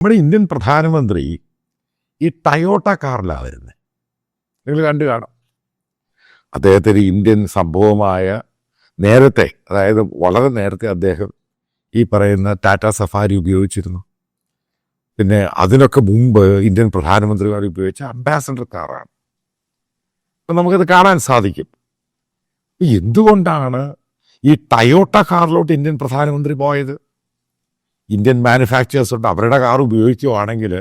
നമ്മുടെ ഇന്ത്യൻ പ്രധാനമന്ത്രി ഈ ടയോട്ട കാറിലാണ് വരുന്നത്. നിങ്ങൾ കണ്ടു കാണാം. അദ്ദേഹത്തിന് ഇന്ത്യൻ സംഭവമായ നേരത്തെ, അതായത് വളരെ നേരത്തെ അദ്ദേഹം ഈ പറയുന്ന ടാറ്റ സഫാരി ഉപയോഗിച്ചിരുന്നു. പിന്നെ അതിനൊക്കെ മുമ്പ് ഇന്ത്യൻ പ്രധാനമന്ത്രിമാർ ഉപയോഗിച്ച അംബാസഡർ കാറാണ്. അപ്പം നമുക്കത് കാണാൻ സാധിക്കും. എന്തുകൊണ്ടാണ് ഈ ടയോട്ട കാറിലോട്ട് ഇന്ത്യൻ പ്രധാനമന്ത്രി പോയത്? ഇന്ത്യൻ മാനുഫാക്ചേഴ്സ് ഉണ്ട്, അവരുടെ കാർ ഉപയോഗിക്കുകയാണെങ്കിൽ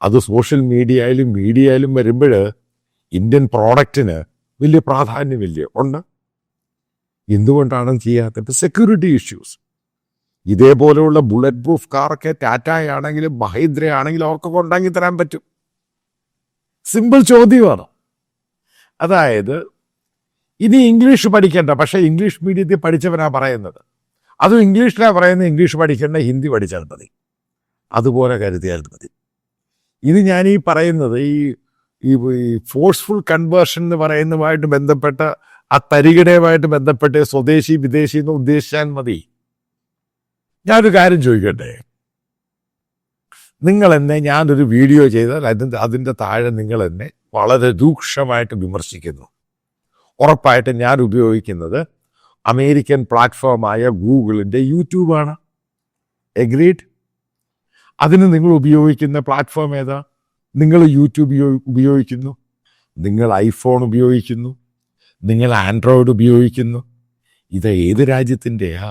അത് സോഷ്യൽ മീഡിയയിലും വരുമ്പോൾ ഇന്ത്യൻ പ്രോഡക്റ്റിന് വലിയ പ്രാധാന്യമില്ല ഉണ്ട്. എന്തുകൊണ്ടാണ് ചെയ്യാത്തത്? Security issues. ഇതേപോലെയുള്ള ബുള്ളറ്റ് പ്രൂഫ് കാറൊക്കെ ടാറ്റയാണെങ്കിലും മഹീന്ദ്ര ആണെങ്കിലും അവർക്കൊക്കെ ഉണ്ടാക്കി തരാൻ പറ്റും. സിമ്പിൾ ചോദ്യമാണ്. അതായത് ഇനി ഇംഗ്ലീഷ് പഠിക്കേണ്ട, പക്ഷേ ഇംഗ്ലീഷ് മീഡിയത്തിൽ പഠിച്ചവനാണ് പറയുന്നത്. അതും ഇംഗ്ലീഷിലാണ് പറയുന്നത്. ഇംഗ്ലീഷ് പഠിക്കേണ്ട, ഹിന്ദി പഠിച്ചാൽ മതി. അതുപോലെ കരുതിയാൽ മതി. ഇത് ഞാൻ ഈ പറയുന്നത് ഈ ഫോഴ്സ്ഫുൾ കൺവേർഷൻ എന്ന് പറയുന്നതുമായിട്ട് ബന്ധപ്പെട്ട ആ തരികിടയുമായിട്ട് ബന്ധപ്പെട്ട് സ്വദേശി വിദേശി എന്ന് ഉദ്ദേശിച്ചാൽ മതി. ഞാനൊരു കാര്യം ചോദിക്കട്ടെ, നിങ്ങളെന്നെ ഞാനൊരു വീഡിയോ ചെയ്താൽ അതിൻ്റെ താഴെ നിങ്ങളെന്നെ വളരെ രൂക്ഷമായിട്ട് വിമർശിക്കുന്നു. ഉറപ്പായിട്ട് ഞാൻ ഉപയോഗിക്കുന്നത് അമേരിക്കൻ പ്ലാറ്റ്ഫോമായ ഗൂഗിളിൻ്റെ യൂട്യൂബാണ്. എഗ്രീഡ്? അതിന് നിങ്ങൾ ഉപയോഗിക്കുന്ന പ്ലാറ്റ്ഫോം ഏതാ? നിങ്ങൾ യൂട്യൂബ് ഉപയോഗിക്കുന്നു, നിങ്ങൾ ഐഫോൺ ഉപയോഗിക്കുന്നു, നിങ്ങൾ ആൻഡ്രോയിഡ് ഉപയോഗിക്കുന്നു. ഇത് ഏത് രാജ്യത്തിൻ്റെയാ?